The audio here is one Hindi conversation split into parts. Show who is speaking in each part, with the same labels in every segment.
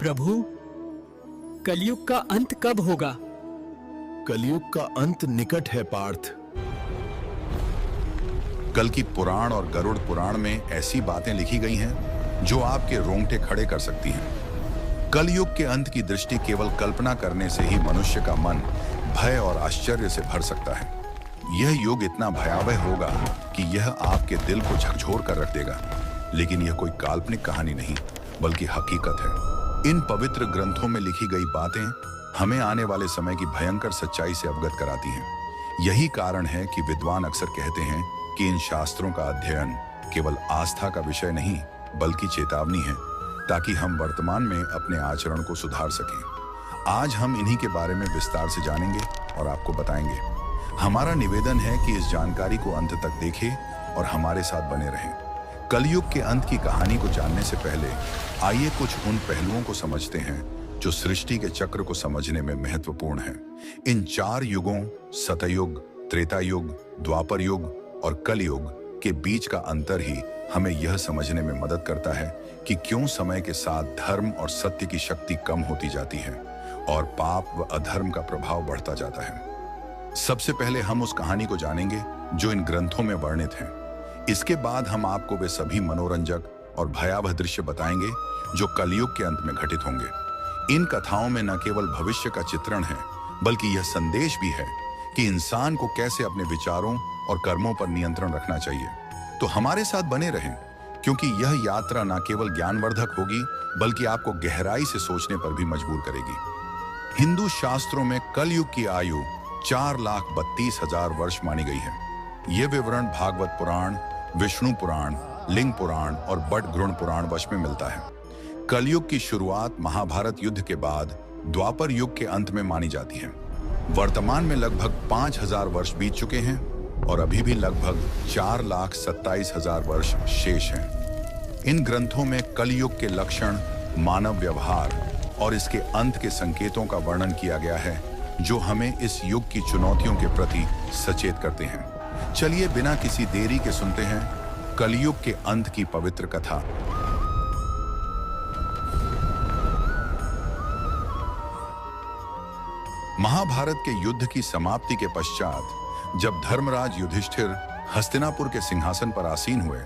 Speaker 1: प्रभु, कलयुग का अंत कब होगा?
Speaker 2: कलयुग का अंत निकट है पार्थ।
Speaker 3: कल की पुराण और गरुड़ पुराण में ऐसी बातें लिखी गई हैं जो आपके रोंगटे खड़े कर सकती हैं। कलयुग के अंत की दृष्टि केवल कल्पना करने से ही मनुष्य का मन भय और आश्चर्य से भर सकता है। यह युग इतना भयावह होगा कि यह आपके दिल को झकझोर कर रख देगा। लेकिन यह कोई काल्पनिक कहानी नहीं, बल्कि हकीकत है। इन पवित्र ग्रंथों में लिखी गई बातें हमें आने वाले समय की भयंकर सच्चाई से अवगत कराती हैं। यही कारण है कि विद्वान अक्सर कहते हैं कि इन शास्त्रों का अध्ययन केवल आस्था का विषय नहीं, बल्कि चेतावनी है, ताकि हम वर्तमान में अपने आचरण को सुधार सकें। आज हम इन्हीं के बारे में विस्तार से जानेंगे और आपको बताएंगे। हमारा निवेदन है कि इस जानकारी को अंत तक देखें और हमारे साथ बने रहें। कलयुग के अंत की कहानी को जानने से पहले आइए कुछ उन पहलुओं को समझते हैं जो सृष्टि के चक्र को समझने में महत्वपूर्ण है। इन 4 युगों सतयुग, त्रेता युग, द्वापर युग और कलयुग के बीच का अंतर ही हमें यह समझने में मदद करता है कि क्यों समय के साथ धर्म और सत्य की शक्ति कम होती जाती है और पाप व अधर्म का प्रभाव बढ़ता जाता है। सबसे पहले हम उस कहानी को जानेंगे जो इन ग्रंथों में वर्णित है। इसके बाद हम आपको वे सभी मनोरंजक और भयावह दृश्य बताएंगे जो कलयुग के अंत में घटित होंगे। इन कथाओं में न केवल भविष्य का चित्रण है, बल्कि यह संदेश भी है कि इंसान को कैसे अपने विचारों और कर्मों पर नियंत्रण रखना चाहिए। तो हमारे साथ बने रहें, क्योंकि यह यात्रा न केवल ज्ञानवर्धक होगी, बल्कि आपको गहराई से सोचने पर भी मजबूर करेगी। हिंदू शास्त्रों में कलयुग की आयु 4,32,000 वर्ष मानी गई है। यह विवरण भागवत पुराण, विष्णु पुराण, लिंग पुराण और बटगृण पुराण वश में मिलता है। कलयुग की शुरुआत महाभारत युद्ध के बाद द्वापर युग के अंत में मानी जाती है। वर्तमान में लगभग 5,000 वर्ष बीत चुके हैं और अभी भी लगभग 4,27,000 वर्ष शेष हैं। इन ग्रंथों में कलयुग के लक्षण, मानव व्यवहार और इसके अंत के संकेतों का वर्णन किया गया है, जो हमें इस युग की चुनौतियों के प्रति सचेत करते हैं। चलिए बिना किसी देरी के सुनते हैं कलयुग के अंत की पवित्र कथा। महाभारत के युद्ध की समाप्ति के पश्चात जब धर्मराज युधिष्ठिर हस्तिनापुर के सिंहासन पर आसीन हुए,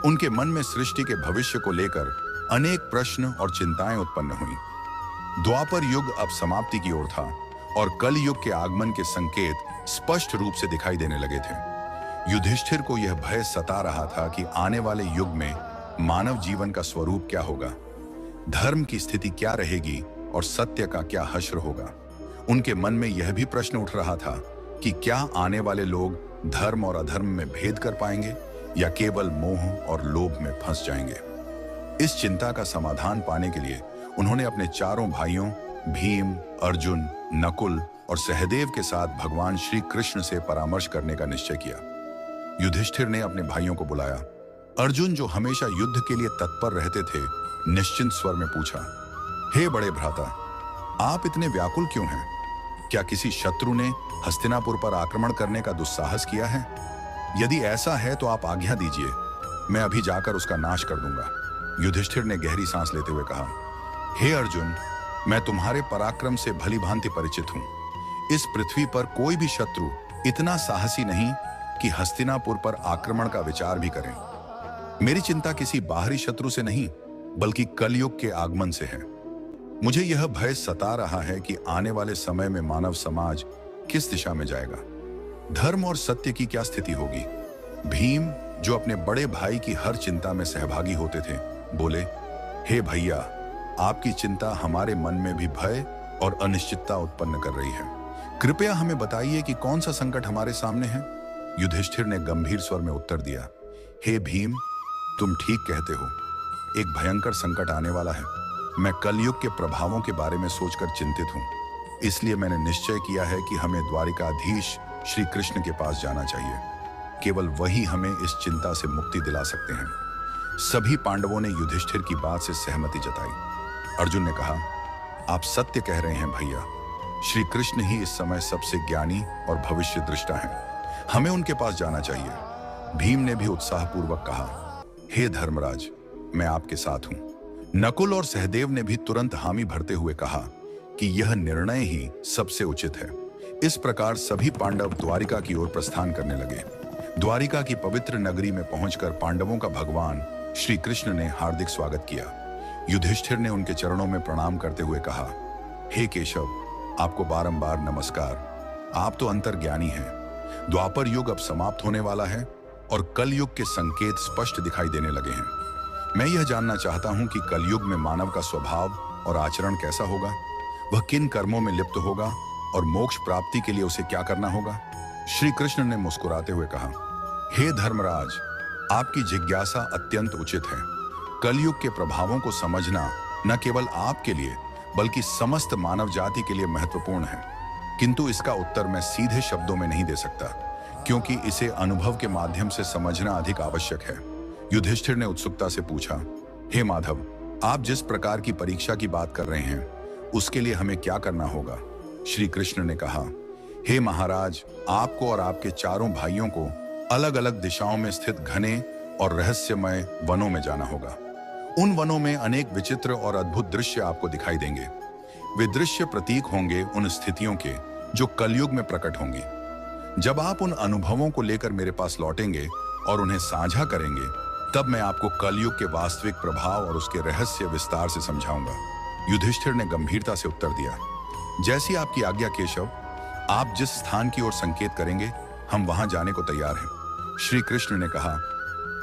Speaker 3: उनके मन में सृष्टि के भविष्य को लेकर अनेक प्रश्न और चिंताएं उत्पन्न हुई। द्वापर युग अब समाप्ति की ओर था और कल युग के आगमन के संकेत स्पष्ट रूप से दिखाई देने लगे थे। युधिष्ठिर को यह भय सता रहा था कि आने वाले युग में मानव जीवन का स्वरूप क्या होगा, धर्म की स्थिति क्या रहेगी और सत्य का क्या हश्र होगा। उनके मन में यह भी प्रश्न उठ रहा था कि क्या आने वाले लोग धर्म और अधर्म में भेद कर पाएंगे या केवल मोह और लोभ में फंस जाएंगे। इस चिंता का समाधान पाने के लिए उन्होंने अपने चारों भाइयों भीम, अर्जुन, नकुल और सहदेव के साथ भगवान श्री कृष्ण से परामर्श करने का निश्चय किया। युधिष्ठिर ने अपने भाइयों को बुलाया। अर्जुन, जो हमेशा युद्ध के लिए तत्पर रहते थे, निश्चिंत स्वर में पूछा, हे बड़े भ्राता, आप इतने व्याकुल क्यों हैं? क्या किसी शत्रु ने हस्तिनापुर पर आक्रमण करने का दुस्साहस किया है? यदि ऐसा है तो आप आज्ञा दीजिए, मैं अभी जाकर उसका नाश कर दूंगा। युधिष्ठिर ने गहरी सांस लेते हुए कहा, हे अर्जुन, मैं तुम्हारे पराक्रम से भली भांति परिचित हूं। इस पृथ्वी पर कोई भी शत्रु इतना साहसी नहीं कि हस्तिनापुर पर आक्रमण का विचार भी करें। मेरी चिंता किसी बाहरी शत्रु से नहीं, बल्कि कलयुग के आगमन से है। मुझे यह भय सता रहा है कि आने वाले समय में मानव समाज किस दिशा में जाएगा, धर्म और सत्य की क्या स्थिति होगी। भीम, जो अपने बड़े भाई की हर चिंता में सहभागी होते थे, बोले, हे भैया, आपकी चिंता हमारे मन में भी भय और अनिश्चितता उत्पन्न कर रही है। कृपया हमें बताइए कि कौन सा संकट हमारे सामने है। युधिष्ठिर ने गंभीर स्वर में उत्तर दिया, हे भीम, तुम ठीक कहते हो, एक भयंकर संकट आने वाला है। मैं कलयुग के प्रभावों के बारे में सोचकर चिंतित हूं। इसलिए मैंने निश्चय किया है कि हमें द्वारिकाधीश श्री कृष्ण के पास जाना चाहिए। केवल वही हमें इस चिंता से मुक्ति दिला सकते हैं। सभी पांडवों ने युधिष्ठिर की बात से सहमति जताई। अर्जुन ने कहा, आप सत्य कह रहे हैं भैया, श्री कृष्ण ही इस समय सबसे ज्ञानी और भविष्य दृष्टा हैं। हमें उनके पास जाना चाहिए। भीम ने भी उत्साहपूर्वक कहा, हे धर्मराज, मैं आपके साथ हूं। नकुल और सहदेव ने भी तुरंत हामी भरते हुए कहा कि यह निर्णय ही सबसे उचित है। इस प्रकार सभी पांडव द्वारिका की ओर प्रस्थान करने लगे। द्वारिका की पवित्र नगरी में पहुंचकर पांडवों का भगवान श्री कृष्ण ने हार्दिक स्वागत किया। युधिष्ठिर ने उनके चरणों में प्रणाम करते हुए कहा, हे केशव, आपको बारंबार नमस्कार। आप तो अंतर्ज्ञानी हैं। द्वापर युग अब समाप्त होने वाला है और कलयुग के संकेत स्पष्ट दिखाई देने लगे हैं। मैं यह जानना चाहता हूं कि कलयुग में मानव का स्वभाव और आचरण कैसा होगा, वह किन कर्मों में लिप्त होगा और मोक्ष प्राप्ति के लिए उसे क्या करना होगा। श्री कृष्ण ने मुस्कुराते हुए कहा, हे धर्मराज, आपकी जिज्ञासा अत्यंत उचित है। कलयुग के प्रभावों को समझना न केवल आपके लिए बल्कि समस्त मानव जाति के लिए महत्वपूर्ण है, किंतु इसका उत्तर मैं सीधे शब्दों में नहीं दे सकता, क्योंकि इसे अनुभव के माध्यम से समझना अधिक आवश्यक है। युधिष्ठिर ने उत्सुकता से पूछा, हे माधव, आप जिस प्रकार की परीक्षा की बात कर रहे हैं उसके लिए हमें क्या करना होगा। श्री कृष्ण ने कहा, हे महाराज, आपको और आपके चारों भाइयों को अलग अलग दिशाओं में स्थित घने और रहस्यमय वनों में जाना होगा। उन वनों में अनेक विचित्र और अद्भुत दृश्य आपको दिखाई देंगे। वे दृश्य प्रतीक होंगे उन स्थितियों के जो कलयुग में प्रकट होंगी। जब आप उन अनुभवों को लेकर मेरे पास लौटेंगे और उन्हें साझा करेंगे, तब मैं आपको कलयुग के वास्तविक प्रभाव और उसके रहस्य विस्तार से समझाऊंगा। युधिष्ठिर ने गंभीरता से उत्तर दिया, जैसी आपकी आज्ञा केशव। आप जिस स्थान की ओर संकेत करेंगे हम वहां जाने को तैयार हैं। श्री कृष्ण ने कहा,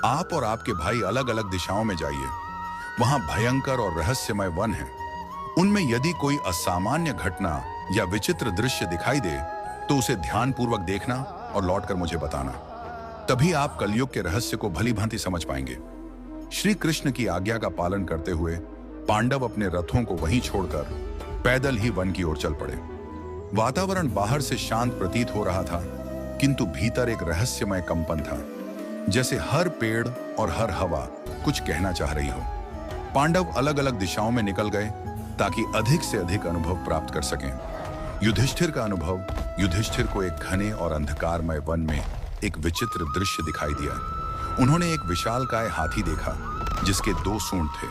Speaker 3: आप और आपके भाई अलग अलग दिशाओं में जाइए। वहां भयंकर और रहस्यमय वन है। उनमें यदि कोई असामान्य घटना या विचित्र दृश्य दिखाई दे तो उसे ध्यानपूर्वक देखना और लौटकर मुझे बताना। तभी आप कलयुग के रहस्य को भली भांति समझ पाएंगे। श्री कृष्ण की आज्ञा का पालन करते हुए पांडव अपने रथों को वहीं छोड़कर पैदल ही वन की ओर चल पड़े। वातावरण बाहर से शांत प्रतीत हो रहा था, किंतु भीतर एक रहस्यमय कंपन था, जैसे हर पेड़ और हर हवा कुछ कहना चाह रही हो। पांडव अलग अलग दिशाओं में निकल गए ताकि अधिक से अधिक अनुभव प्राप्त कर सकें। युधिष्ठिर का अनुभव, युधिष्ठिर को एक घने और अंधकारमय वन में एक विचित्र दृश्य दिखाई दिया। उन्होंने एक विशालकाय हाथी देखा जिसके 2 सूंड थे।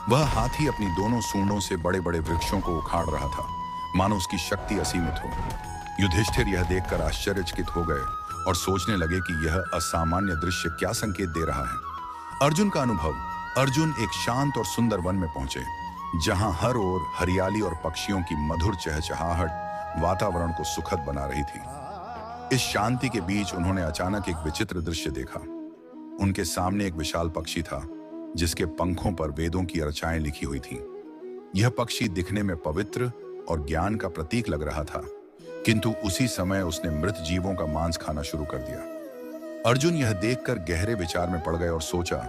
Speaker 3: वह हाथी अपनी दोनों सूंडों से बड़े बड़े वृक्षों को उखाड़ रहा था, मानो उसकी शक्ति असीमित हो। युधिष्ठिर यह देखकर आश्चर्यचकित हो गए और सोचने लगे कि यह असामान्य दृश्य क्या संकेत दे रहा है। अर्जुन का अनुभव, अर्जुन एक शांत और सुंदर वन में पहुंचे, जहां हर ओर हरियाली और पक्षियों की मधुर चहचहाहट वातावरण को सुखद बना रही थी। इस शांति के बीच उन्होंने अचानक एक विचित्र दृश्य देखा। उनके सामने एक विशाल पक्षी था जिसके पंखों पर वेदों की रचनाएं लिखी हुई थीं। यह पक्षी दिखने में पवित्र और ज्ञान का प्रतीक लग रहा था, किंतु उसी समय उसने मृत जीवों का मांस खाना शुरू कर दिया। अर्जुन यह देखकर गहरे विचार में पड़ गए और सोचा,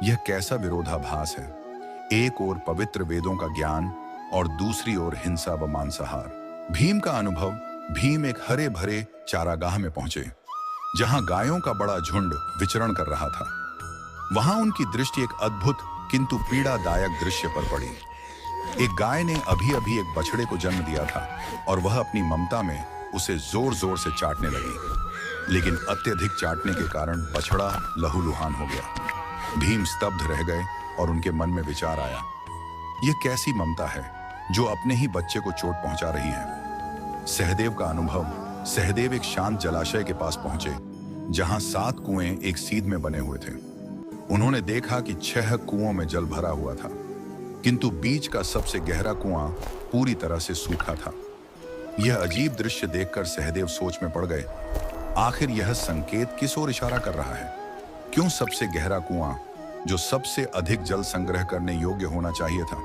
Speaker 3: यह कैसा विरोधाभास है। एक ओर पवित्र वेदों का ज्ञान और दूसरी ओर हिंसा व मांसाहार। भीम का अनुभव, भीम एक हरे भरे चारागाह में पहुंचे जहां गायों का बड़ा झुंड विचरण कर रहा था। वहां उनकी दृष्टि एक अद्भुत किंतु पीड़ादायक दृश्य पर पड़ी। एक गाय ने अभी अभी एक बछड़े को जन्म दिया था और वह अपनी ममता में उसे जोर जोर से चाटने लगी, लेकिन अत्यधिक चाटने के कारण बछड़ा लहूलुहान हो गया। भीम स्तब्ध रह गए और उनके मन में विचार आया, यह कैसी ममता है जो अपने ही बच्चे को चोट पहुंचा रही है। सहदेव का अनुभव, सहदेव एक शांत जलाशय के पास पहुंचे जहां 7 कुएं एक सीध में बने हुए थे। उन्होंने देखा कि 6 कुओं में जल भरा हुआ था, किंतु बीच का सबसे गहरा कुआं पूरी तरह से सूखा था। यह अजीब दृश्य देखकर सहदेव सोच में पड़ गए, आखिर यह संकेत किस ओर इशारा कर रहा है। क्यों सबसे गहरा कुआं, जो सबसे अधिक जल संग्रह करने योग्य होना चाहिए था,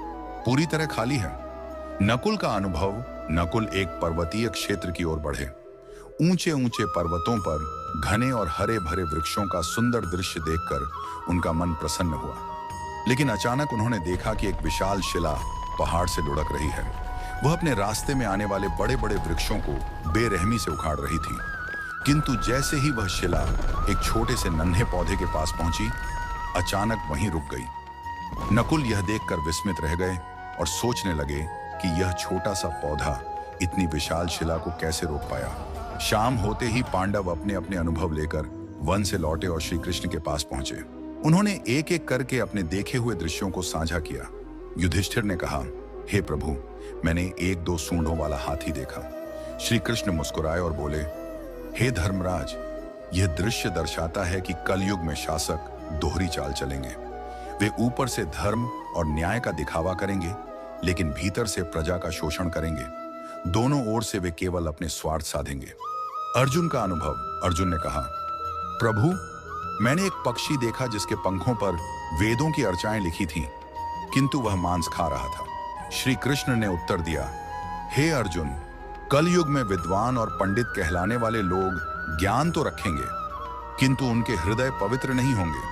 Speaker 3: पूरी तरह खाली है। नकुल का अनुभव, नकुल एक पर्वतीय क्षेत्र की ओर बढ़े। ऊंचे ऊंचे पर्वतों पर घने और हरे भरे वृक्षों का सुंदर दृश्य देखकर उनका मन प्रसन्न हुआ, लेकिन अचानक उन्होंने देखा कि एक विशाल शिला पहाड़ से लुढ़क रही है। वह अपने रास्ते में आने वाले बड़े बड़े वृक्षों को बेरहमी से उखाड़ रही थी, किंतु जैसे ही वह शिला एक छोटे से नन्हे पौधे के पास पहुंची, अचानक वहीं रुक गई। नकुल यह देखकर विस्मित रह गए और सोचने लगे कि यह छोटा सा पौधा इतनी विशाल शिला को कैसे रोक पाया। शाम होते ही पांडव अपने अपने अनुभव लेकर वन से लौटे और श्री कृष्ण के पास पहुंचे। उन्होंने एक एक करके अपने देखे हुए दृश्यों को साझा किया। युधिष्ठिर ने कहा, हे प्रभु, मैंने 1-2 सूंडों वाला हाथी देखा। श्री कृष्ण मुस्कुराए और बोले, हे धर्मराज, यह दृश्य दर्शाता है कि कलयुग में शासक दोहरी चाल चलेंगे। वे ऊपर से धर्म और न्याय का दिखावा करेंगे, लेकिन भीतर से प्रजा का शोषण करेंगे। दोनों ओर से वे केवल अपने स्वार्थ साधेंगे। अर्जुन का अनुभव। अर्जुन ने कहा, प्रभु, मैंने एक पक्षी देखा जिसके पंखों पर वेदों की अर्चाएं लिखी थीं, किंतु वह मांस खा रहा था। श्री कृष्ण ने उत्तर दिया, हे अर्जुन, कलयुग में विद्वान और पंडित कहलाने वाले लोग ज्ञान तो रखेंगे, किंतु उनके हृदय पवित्र नहीं होंगे।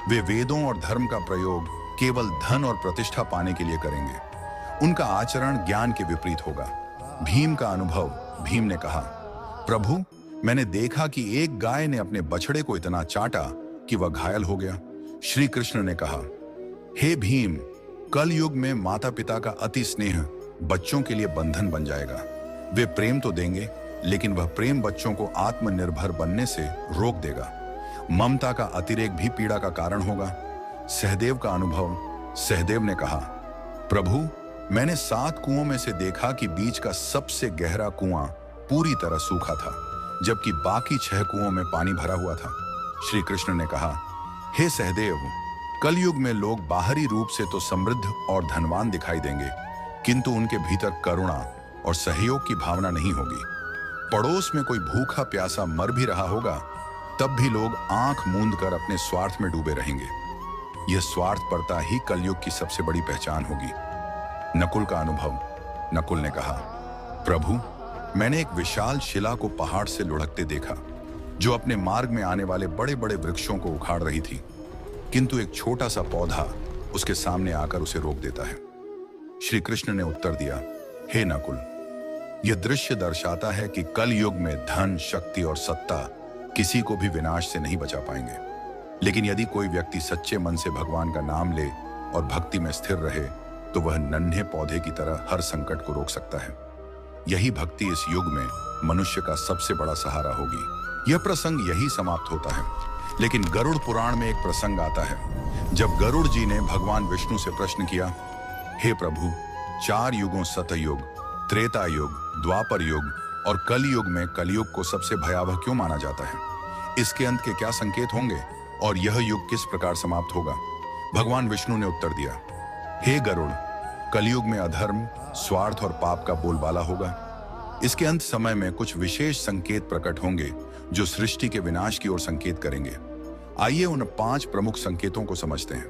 Speaker 3: वे वेदों और धर्म का प्रयोग केवल धन और प्रतिष्ठा पाने के लिए करेंगे। उनका आचरण ज्ञान के विपरीत होगा। भीम का अनुभव। भीम ने कहा, प्रभु, मैंने देखा कि एक गाय ने अपने बछड़े को इतना चाटा कि वह घायल हो गया। श्री कृष्ण ने कहा, हे भीम, कल युग में माता पिता का अति स्नेह बच्चों के लिए बंधन बन जाएगा। वे प्रेम तो देंगे, लेकिन वह प्रेम बच्चों को आत्मनिर्भर बनने से रोक देगा। ममता का अतिरेक भी पीड़ा का कारण होगा। सहदेव का अनुभव। सहदेव ने कहा, प्रभु, मैंने 7 कुओं में से देखा कि बीच का सबसे गहरा कुआं पूरी तरह सूखा था, जबकि बाकी 6 कुओं में पानी भरा हुआ था। श्री कृष्ण ने कहा, हे सहदेव, कलयुग में लोग बाहरी रूप से तो समृद्ध और धनवान दिखाई देंगे, किंतु उनके भीतर करुणा और सहयोग की भावना नहीं होगी। पड़ोस में कोई भूखा प्यासा मर भी रहा होगा, तब भी लोग आंख मूंद कर अपने स्वार्थ में डूबे रहेंगे। यह स्वार्थपरता ही कलयुग की सबसे बड़ी पहचान होगी। नकुल का अनुभव। नकुल ने कहा, प्रभु, मैंने एक विशाल शिला को पहाड़ से लुढ़कते देखा, जो अपने मार्ग में आने वाले बड़े बड़े वृक्षों को उखाड़ रही थी, किंतु एक छोटा सा पौधा उसके सामने आकर उसे रोक देता है। श्री कृष्ण ने उत्तर दिया, हे नकुल, यह दृश्य दर्शाता है कि कल युग में धन, शक्ति और सत्ता किसी को भी विनाश से नहीं बचा पाएंगे, लेकिन यदि कोई व्यक्ति सच्चे मन से भगवान का नाम ले और भक्ति में स्थिर रहे, तो वह नन्हे पौधे की तरह हर संकट को रोक सकता है। यही भक्ति इस युग में मनुष्य का सबसे बड़ा सहारा होगी। यह प्रसंग यही समाप्त होता है, लेकिन गरुड़ पुराण में एक प्रसंग आता है, जब गरुड़ जी ने भगवान विष्णु से प्रश्न किया, हे प्रभु, 4 युगों सतयुग, त्रेता युग, द्वापर युग और कलयुग में कलयुग को सबसे भयावह क्यों माना जाता है? इसके अंत के क्या संकेत होंगे और यह युग किस प्रकार समाप्त होगा? भगवान विष्णु ने उत्तर दिया, हे गरुड़, कलयुग में अधर्म, स्वार्थ और पाप का बोलबाला होगा। इसके अंत समय में कुछ विशेष संकेत प्रकट होंगे जो सृष्टि के विनाश की ओर संकेत करेंगे। आइए उन 5 प्रमुख संकेतों को समझते हैं।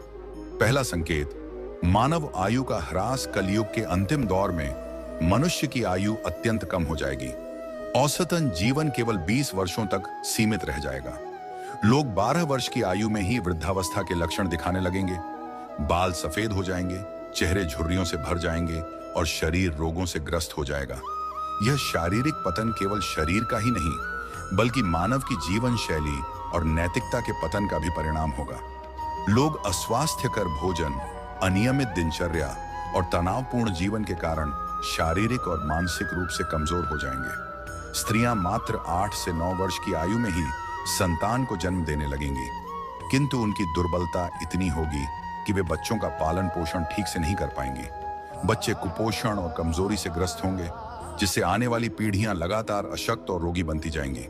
Speaker 3: पहला संकेत, मानव आयु का ह्रास। कलयुग के अंतिम दौर में मनुष्य की आयु अत्यंत कम हो जाएगी। औसतन जीवन केवल 20 वर्षों तक सीमित रह जाएगा। लोग 12 वर्ष की आयु में ही वृद्धावस्था के लक्षण दिखाने लगेंगे। बाल सफेद हो जाएंगे, चेहरे झुर्रियों से भर जाएंगे और शरीर रोगों से ग्रस्त हो जाएगा। यह शारीरिक पतन केवल शरीर का ही नहीं, बल्कि मानव की जीवन शैली और नैतिकता के पतन का भी परिणाम होगा। लोग अस्वास्थ्यकर भोजन, अनियमित दिनचर्या और तनावपूर्ण जीवन के कारण शारीरिक और मानसिक रूप से कमजोर हो जाएंगे। स्त्रियां मात्र 8 से 9 वर्ष की आयु में ही संतान को जन्म देने लगेंगी, किंतु उनकी दुर्बलता इतनी होगी कि वे बच्चों का पालन पोषण ठीक से नहीं कर पाएंगी। बच्चे कुपोषण और कमजोरी से ग्रस्त होंगे, जिससे आने वाली पीढ़ियां लगातार अशक्त और रोगी बनती जाएंगी।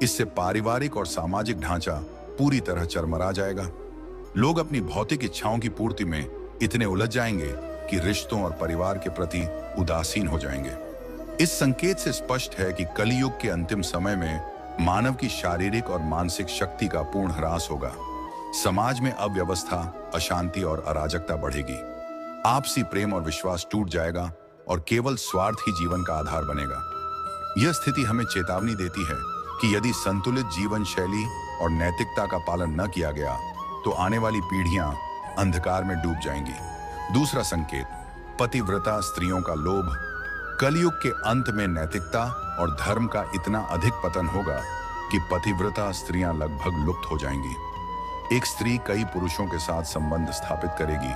Speaker 3: इससे पारिवारिक और सामाजिक ढांचा पूरी तरह चरमरा जाएगा। लोग अपनी भौतिक इच्छाओं की पूर्ति में इतने उलझ जाएंगे कि रिश्तों और परिवार के प्रति उदासीन हो जाएंगे। इस संकेत से स्पष्ट है कि कलयुग के अंतिम समय में मानव की शारीरिक और मानसिक शक्ति का पूर्ण ह्रास होगा। समाज में अव्यवस्था, अशांति और अराजकता बढ़ेगी। आपसी प्रेम और विश्वास टूट जाएगा और केवल स्वार्थ ही जीवन का आधार बनेगा। यह स्थिति हमें चेतावनी देती है कि यदि संतुलित जीवन शैली और नैतिकता का पालन न किया गया, तो आने वाली पीढ़ियां अंधकार में डूब जाएंगी। दूसरा संकेत, पतिव्रता स्त्रियों का लोभ। कलयुग के अंत में नैतिकता और धर्म का इतना अधिक पतन होगा कि पतिव्रता स्त्रियां लगभग लुप्त हो जाएंगी। एक स्त्री कई पुरुषों के साथ संबंध स्थापित करेगी,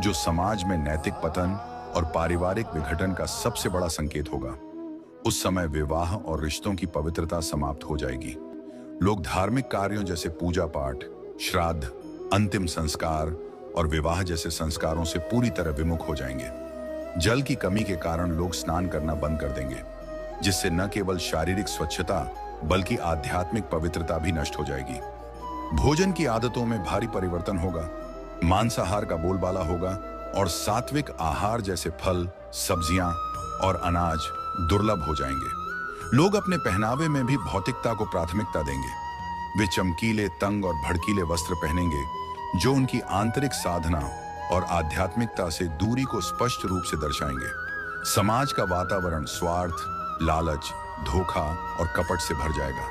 Speaker 3: जो समाज में नैतिक पतन और पारिवारिक विघटन का सबसे बड़ा संकेत होगा। उस समय विवाह और रिश्तों की पवित्रता समाप्त हो जाएगी। लोग धार्मिक कार्यों जैसे पूजा पाठ, श्राद्ध, अंतिम संस्कार और विवाह जैसे संस्कारों से पूरी तरह विमुख हो जाएंगे। जल की कमी के कारण लोग स्नान करना बंद कर देंगे, जिससे न केवल शारीरिक स्वच्छता बल्कि आध्यात्मिक पवित्रता भी नष्ट हो जाएगी। भोजन की आदतों में भारी परिवर्तन होगा, मांसाहार का बोलबाला होगा और सात्विक आहार जैसे फल, सब्जियां और अनाज दुर्लभ हो जाएंगे। लोग अपने पहनावे में भी भौतिकता को प्राथमिकता देंगे। वे चमकीले, तंग और भड़कीले वस्त्र पहनेंगे, जो उनकी आंतरिक साधना और आध्यात्मिकता से दूरी को स्पष्ट रूप से दर्शाएंगे। समाज का वातावरण स्वार्थ, लालच, धोखा और कपट से भर जाएगा।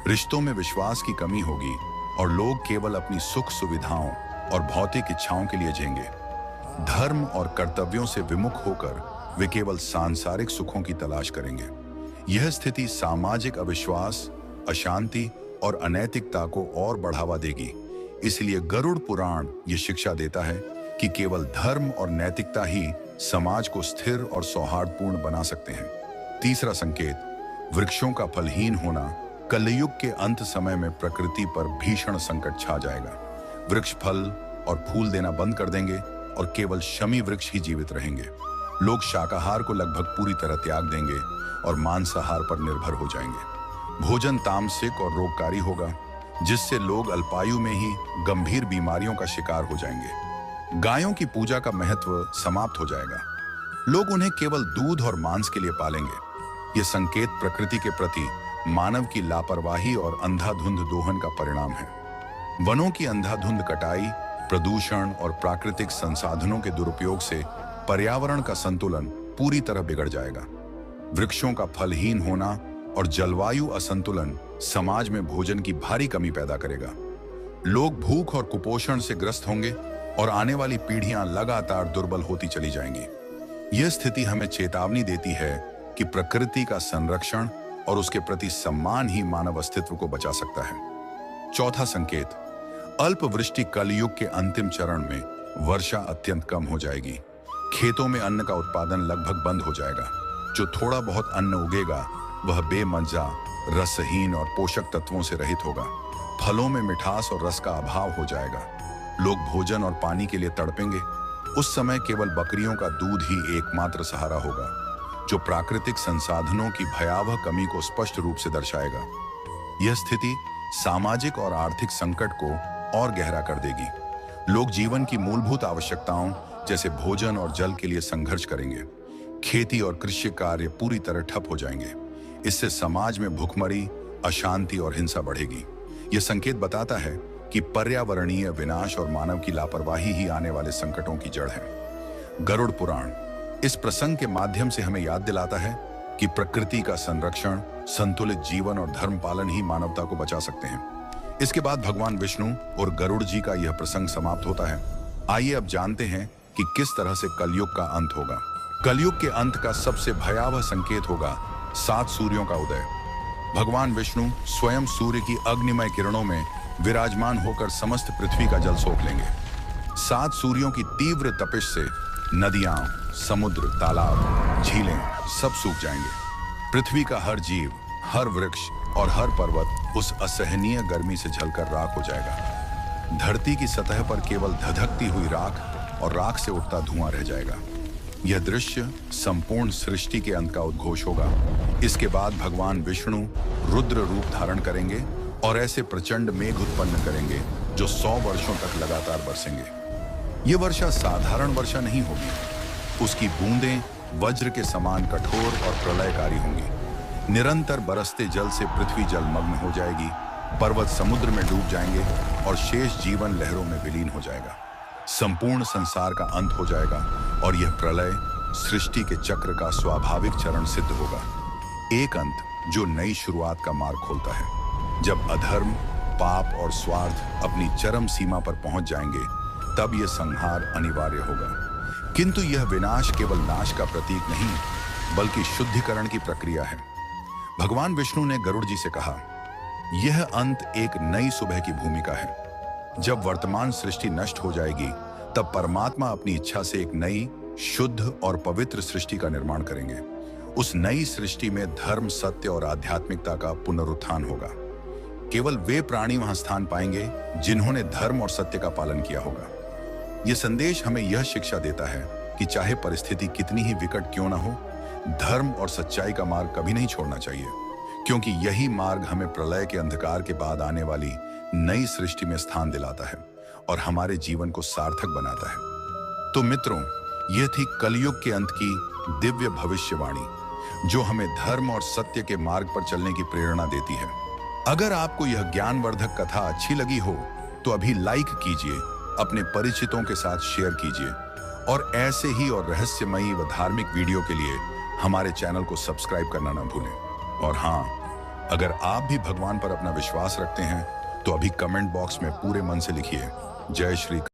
Speaker 3: रिश्तों में विश्वास की कमी होगी और लोग केवल अपनी सुख सुविधाओं और भौतिक इच्छाओं के लिए जिएंगे। धर्म और कर्तव्यों से विमुख होकर वे केवल सांसारिक सुखों की तलाश करेंगे। यह स्थिति सामाजिक अविश्वास, अशांति और अनैतिकता को और बढ़ावा देगी। इसलिए गरुड़ पुराण ये शिक्षा देता है कि केवल धर्म और नैतिकता ही समाज को स्थिर और सौहार्दपूर्ण बना सकते हैं। तीसरा संकेत, वृक्षों का फलहीन होना। कलयुग के अंत समय में प्रकृति पर भीषण संकट छा जाएगा। वृक्ष फल और फूल देना बंद कर देंगे और केवल शमी वृक्ष ही जीवित रहेंगे। लोग शाकाहार को लगभग पूरी तरह त्याग देंगे और मांसाहार पर निर्भर हो जाएंगे। भोजन तामसिक और रोगकारी होगा, जिससे लोग अल्पायु में ही गंभीर बीमारियों का शिकार हो जाएंगे। गायों की पूजा का महत्व समाप्त हो जाएगा। लोग उन्हें केवल दूध और मांस के लिए पालेंगे। यह संकेत प्रकृति के प्रति मानव की लापरवाही और अंधाधुंध दोहन का परिणाम है। वनों की अंधाधुंध कटाई, प्रदूषण और प्राकृतिक संसाधनों के दुरुपयोग से पर्यावरण का संतुलन पूरी तरह बिगड़ जाएगा। वृक्षों का फलहीन होना और जलवायु असंतुलन समाज में भोजन की भारी कमी पैदा करेगा। लोग भूख और कुपोषण से ग्रस्त होंगे और आने वाली पीढ़ियां लगातार दुर्बल होती चली जाएंगी। यह स्थिति हमें चेतावनी देती है कि प्रकृति का संरक्षण और उसके प्रति सम्मान ही मानव अस्तित्व को बचा सकता है। चौथा संकेत, अल्पवृष्टि। कलयुग के अंतिम चरण में वर्षा अत्यंत कम हो जाएगी। खेतों में अन्न का उत्पादन लगभग बंद हो जाएगा। जो थोड़ा बहुत अन्न उगेगा वह बेमजा, रसहीन और पोषक तत्वों से रहित होगा। फलों में मिठास और रस का अभाव हो जाएगा। लोग भोजन और पानी के लिए तड़पेंगे। उस समय केवल बकरियों का दूध ही एकमात्र सहारा होगा, जो प्राकृतिक संसाधनों की भयावह कमी को स्पष्ट रूप से दर्शाएगा। यह स्थिति सामाजिक और आर्थिक संकट को और गहरा कर देगी। लोग जीवन की मूलभूत आवश्यकताओं जैसे भोजन और जल के लिए संघर्ष करेंगे। खेती और कृषि कार्य पूरी तरह ठप हो जाएंगे। इससे समाज में भुखमरी, अशांति और हिंसा बढ़ेगी। यह संकेत बताता है कि पर्यावरणीय विनाश और मानव की लापरवाही ही आने वाले संकटों की जड़ है। गरुड़ पुराण इस प्रसंग के माध्यम से हमें याद दिलाता है कि प्रकृति का संरक्षण, संतुलित जीवन और धर्म पालन ही मानवता को बचा सकते हैं। इसके बाद भगवान विष्णु और गरुड़ जी का यह प्रसंग समाप्त होता है। आइए अब जानते हैं कि किस तरह से कलयुग का अंत होगा। कलयुग के अंत का सबसे भयावह संकेत होगा 7 सूर्यों का उदय। भगवान विष्णु स्वयं सूर्य की अग्निमय किरणों में विराजमान होकर समस्त पृथ्वी का जल सोख लेंगे। 7 सूर्यों की तीव्र तपिश से नदियां, समुद्र, तालाब, झीलें सब सूख जाएंगे। पृथ्वी का हर जीव, हर वृक्ष और हर पर्वत उस असहनीय गर्मी से जलकर राख हो जाएगा। धरती की सतह पर केवल धधकती हुई राख और राख से उठता धुआं रह जाएगा। यह दृश्य संपूर्ण सृष्टि के अंत का उद्घोष होगा। इसके बाद भगवान विष्णु रुद्र रूप धारण करेंगे और ऐसे प्रचंड मेघ उत्पन्न करेंगे जो 100 वर्षों तक लगातार बरसेंगे। यह वर्षा साधारण वर्षा नहीं होगी। उसकी बूंदें वज्र के समान कठोर और प्रलयकारी होंगी। निरंतर बरसते जल से पृथ्वी जलमग्न हो जाएगी, पर्वत समुद्र में डूब जाएंगे और शेष जीवन लहरों में विलीन हो जाएगा। संपूर्ण संसार का अंत हो जाएगा और यह प्रलय सृष्टि के चक्र का स्वाभाविक चरण सिद्ध होगा। एक अंत जो नई शुरुआत का मार्ग खोलता है। जब अधर्म, पाप और स्वार्थ अपनी चरम सीमा पर पहुंच जाएंगे, तब यह संहार अनिवार्य होगा। किंतु यह विनाश केवल नाश का प्रतीक नहीं, बल्कि शुद्धिकरण की प्रक्रिया है। भगवान विष्णु ने गरुड़ जी से कहा, यह अंत एक नई सुबह की भूमिका है। जब वर्तमान सृष्टि नष्ट हो जाएगी, तब परमात्मा अपनी इच्छा से एक नई, शुद्ध और पवित्र सृष्टि का निर्माण करेंगे। उस नई सृष्टि में धर्म, सत्य और आध्यात्मिकता का पुनरुत्थान होगा। केवल वे प्राणी वहां स्थान पाएंगे जिन्होंने धर्म और सत्य का पालन किया होगा। यह संदेश हमें यह शिक्षा देता है कि चाहे परिस्थिति कितनी ही विकट क्यों ना हो, धर्म और सच्चाई का मार्ग कभी नहीं छोड़ना चाहिए, क्योंकि यही मार्ग हमें प्रलय के अंधकार के बाद आने वाली नई सृष्टि में स्थान दिलाता है और हमारे जीवन को सार्थक बनाता है। तो मित्रों, यह थी कलयुग के अंत की दिव्य भविष्यवाणी, जो हमें धर्म और सत्य के मार्ग पर चलने की प्रेरणा देती है। अगर आपको यह ज्ञानवर्धक कथा अच्छी लगी हो तो अभी लाइक कीजिए, अपने परिचितों के साथ शेयर कीजिए और ऐसे ही और रहस्यमयी व धार्मिक वीडियो के लिए हमारे चैनल को सब्सक्राइब करना ना भूलें। और हाँ, अगर आप भी भगवान पर अपना विश्वास रखते हैं तो अभी कमेंट बॉक्स में पूरे मन से लिखिए, जय श्री।